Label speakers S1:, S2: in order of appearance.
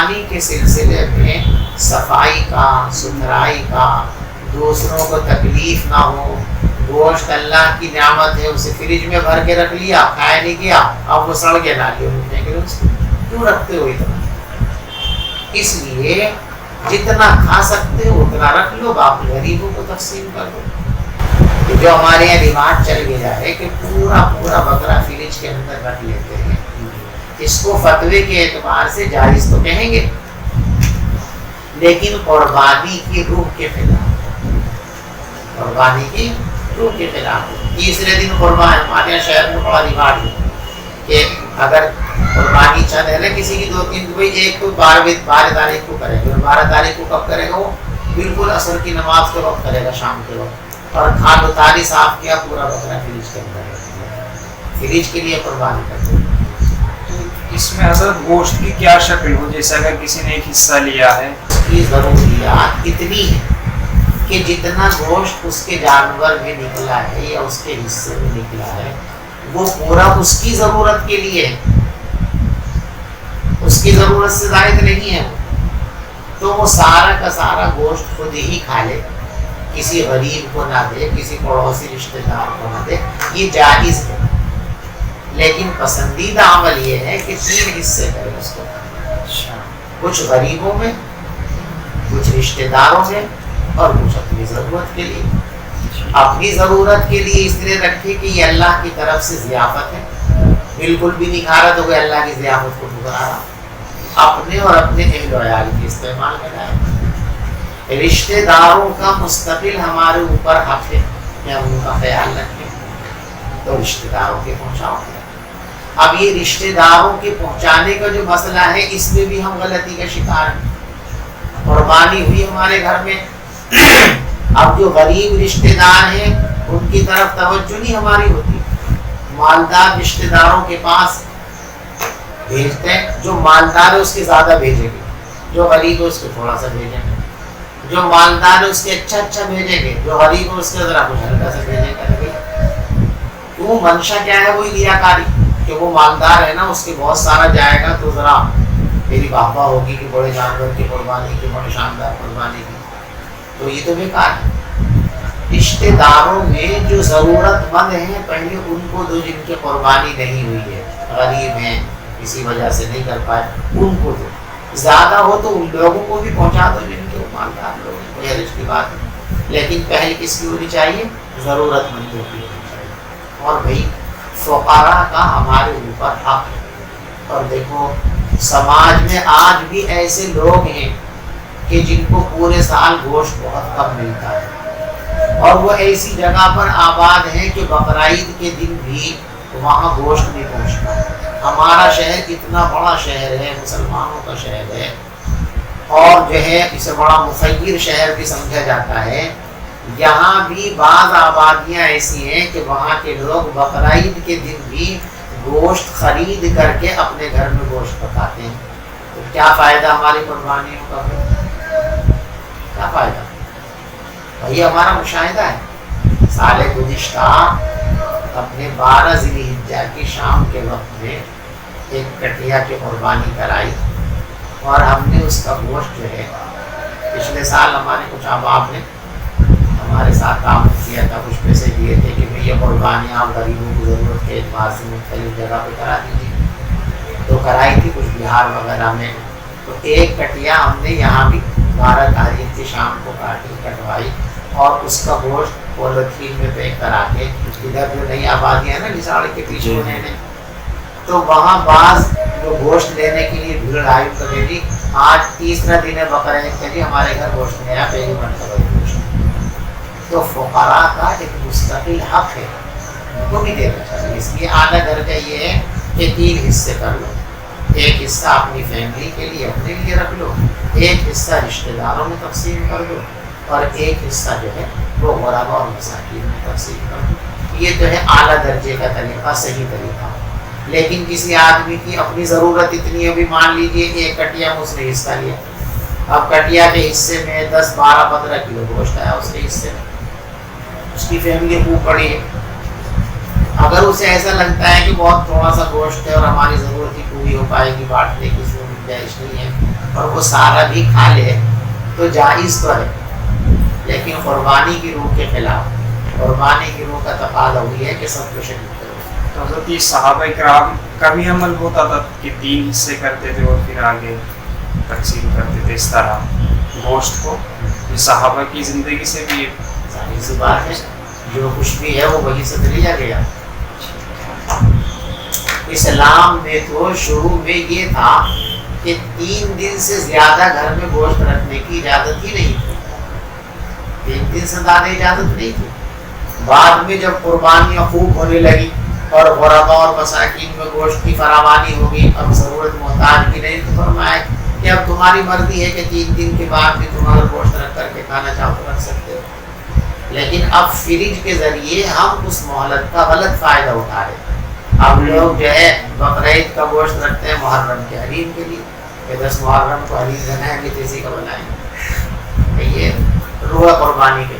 S1: قربانی کے سلسلے میں صفائی کا، ستھرائی کا، دوسروں کو تکلیف نہ ہو. گوشت اللہ کی نعمت ہے، اسے فریج میں بھر کے رکھ لیا، کھایا نہیں کیا، اب وہ سڑ کے نالیوں میں پھینک رہے ہو، کیوں رکھتے ہو اتنا؟ اس لیے جتنا کھا سکتے ہو اتنا رکھ لو، باقی غریبوں کو تقسیم کر دو. جو ہمارے یہاں رواج چل گیا ہے کہ پورا پورا بکرا فریج کے اندر رکھ لیتے ہیں، اس کو فتوے کے اعتبار سے جائز تو کہیں گے، لیکن قربانی کی روح کے خلاف، قربانی کی روح کے خلاف. تیسرے دن قربانی ہمارے یہاں شہر میں بڑا رواج ہے کہ اگر قربانی چند ہے نا کسی کی 2-3 کوئی ایک تو 12 تاریخ کو کرے گا، 12 تاریخ کو کب کرے گا؟ وہ بالکل عصر کی نماز کے وقت کرے گا، شام کے وقت، اور کھال اتاری صاف کیا، پورا بکرا فریج کے اندر، فریج کے لیے قربانی کرتے ہیں.
S2: اس میں حضرت گوشت کی کیا شکل ہو؟ جیسے اگر کسی نے ایک حصہ لیا ہے،
S1: اس کی ضروریات اتنی ہے کہ جتنا گوشت اس کے جانور میں نکلا ہے یا اس کے حصے میں نکلا ہے وہ پورا اس کی ضرورت کے لیے ہے، اس کی ضرورت سے زائد نہیں ہے. تو وہ سارا کا سارا گوشت خود ہی کھا لے، کسی غریب کو نہ دے، کسی پڑوسی رشتہ دار کو نہ دے، یہ جائز ہے. لیکن پسندیدہ عمل یہ ہے کہ 3 حصے کرے اس کو، کچھ غریبوں میں، کچھ رشتہ داروں میں، اور کچھ اپنی ضرورت کے لیے. اپنی ضرورت کے لیے اس لیے رکھے کہ یہ اللہ کی طرف سے ضیافت ہے، بالکل بھی نہیں کھا رہا تو کوئی اللہ کی ضیافت کو ٹھکرا رہا. اپنے اور اپنے اہل و عیال کی استعمال کرائے. رشتہ داروں کا مستقل ہمارے اوپر حق ہے کہ ہم ان کا خیال رکھیں، تو رشتہ داروں کے پہنچاؤ. اب یہ رشتہ داروں کے پہنچانے کا جو مسئلہ ہے اس میں بھی ہم غلطی کا شکار ہیں. قربانی ہوئی ہمارے گھر میں، اب جو غریب رشتہ دار ہیں ان کی طرف توجہ نہیں ہماری ہوتی، مالدار رشتہ داروں کے پاس بھیجتے ہیں. جو مالدار ہے اس کے زیادہ بھیجیں گے، جو غریب ہے اس کو تھوڑا سا بھیجیں گے. جو مالدار ہے اس کے اچھا بھیجیں گے، جو غریب ہے اس کے ذرا کچھ ہلکا سا بھیجیں گے. کیوں؟ منشا کیا ہے؟ وہی ریاکاری کہ وہ مالدار ہے نا، اس کے بہت سارا جائے گا تو ذرا میری واہوا ہوگی کہ بڑے جانور کی قربانی کی، بڑے شاندار قربانی کی. تو یہ تو بیکار ہے. رشتہ داروں میں جو ضرورت مند ہیں پہلے ان کو دو، جن کی قربانی نہیں ہوئی ہے، غریب ہیں کسی وجہ سے نہیں کر پائے، ان کو دو. زیادہ ہو تو ان لوگوں کو بھی پہنچا دو جن کے مالدار لوگ ہیں، کوئی حرج کی بات نہیں. لیکن پہلے کس کی ہونی چاہیے؟ ضرورت مندوں کی ہونی چاہیے. اور بھائی فقراء کا ہمارے اوپر حق ہے. اور دیکھو سماج میں آج بھی ایسے لوگ ہیں کہ جن کو پورے سال گوشت بہت کم ملتا ہے، اور وہ ایسی جگہ پر آباد ہیں کہ بقرعید کے دن بھی وہاں گوشت نہیں پہنچتا. ہمارا شہر اتنا بڑا شہر ہے، مسلمانوں کا شہر ہے، اور جو ہے اسے بڑا مخیر شہر بھی سمجھا جاتا ہے. یہاں بھی بعض آبادیاں ایسی ہیں کہ وہاں کے لوگ بقرعید کے دن بھی گوشت خرید کر کے اپنے گھر میں گوشت پکاتے ہیں. تو کیا فائدہ ہماری قربانیوں کا؟ کیا فائدہ؟ وہی ہمارا مشاہدہ ہے. سال گزشتہ اپنے 12 ذی الحجہ کی شام کے وقت میں ایک کٹیا کی قربانی کرائی، اور ہم نے اس کا گوشت جو ہے، پچھلے سال ہمارے کچھ احباب نے ہمارے ساتھ کام کیا تھا، کچھ پیسے دیے تھے کہ بھئی یہ قربانی آپ غریبوں کی ضرورت کے اعتبار سے مختلف جگہ پہ کرا دیجیے. تو کرائی تھی کچھ بہار وغیرہ میں. تو ایک کٹیا ہم نے یہاں بھی 12 تاریخ کی شام کو کاٹی، کٹوائی، اور اس کا گوشت پولیتھین میں پیک کرا کے ادھر جو نئی آبادیاں ہیں نا نساڑ کے پیچھے ہونے نے، تو وہاں بعض جو گوشت لینے کے لیے بھیڑ آئی کمیٹی. آج تیسرا دن ہے بقرعید کے لیے، ہمارے گھر گوشت نہیں آیا، پہلی مرتبہ گوشت. تو فقراء کا ایک مستقل حق ہے، ان کو بھی دینا چاہیے. اس لیے اعلیٰ درجہ یہ ہے کہ 3 حصے کر لو. ایک حصہ اپنی فیملی کے لیے اپنے لیے رکھ لو، ایک حصہ رشتہ داروں میں تقسیم کر دو، اور ایک حصہ جو ہے وہ غرباء اور مساکین میں تقسیم کر دو. یہ تو ہے اعلیٰ درجے کا طریقہ، صحیح طریقہ. لیکن کسی آدمی کی اپنی ضرورت اتنی ہے، بھی مان لیجیے کہ ایک کٹیا میں اس نے حصہ لیا، اب کٹیا کے حصے میں 10 12 15 کلو گوشت آیا اس کے حصے میں، اس کی فیملی خوب بڑی ہے. اگر اسے ایسا لگتا ہے کہ بہت تھوڑا سا گوشت ہے اور ہماری ضرورت ہی پوری ہو پائے گی، بانٹنے کی ضرورت گنجائش نہیں ہے اور وہ سارا بھی کھا لے تو جائز تو ہے، لیکن قربانی کی روح کے خلاف، قربانی کی روح کا تقاضا ہوئی ہے کہ سب کو شریک کرو۔
S2: تو حضرت یہ صحابہ کرام کا بھی عمل ہوتا تھا کہ 3 حصے کرتے تھے اور پھر آگے تقسیم کرتے تھے اس طرح گوشت کو؟ یہ صحابہ کی زندگی سے بھی
S1: ظاہر سی بات ہے، جو کچھ بھی ہے وہ وہی سے لیا گیا۔ اسلام میں تو شروع میں یہ تھا کہ 3 دن سے زیادہ گھر میں گوشت رکھنے کی اجازت ہی نہیں تھی، 3 دن سے زیادہ اجازت نہیں تھی۔ بعد میں جب قربانیاں خوب ہونے لگی اور غرباء اور مساکین میں گوشت کی فراوانی ہوگی، اب ضرورت محتاج کی نہیں، تو فرمایا کہ اب تمہاری مرضی ہے کہ 3 دن کے بعد بھی تمہارا گوشت رکھ کر کے کھانا چاہو تو رکھ سکتے ہو، لیکن اب فریج کے ذریعے ہم اس مہلت کا غلط فائدہ اٹھا رہے ہیں۔ اب لوگ جو ہے بقرعید کا گوشت رکھتے ہیں محرم کے حریم کے لیے کہ 10 محرم کو حریم بنائیں گے، کسی کا بنائیں گے، یہ روح قربانی کے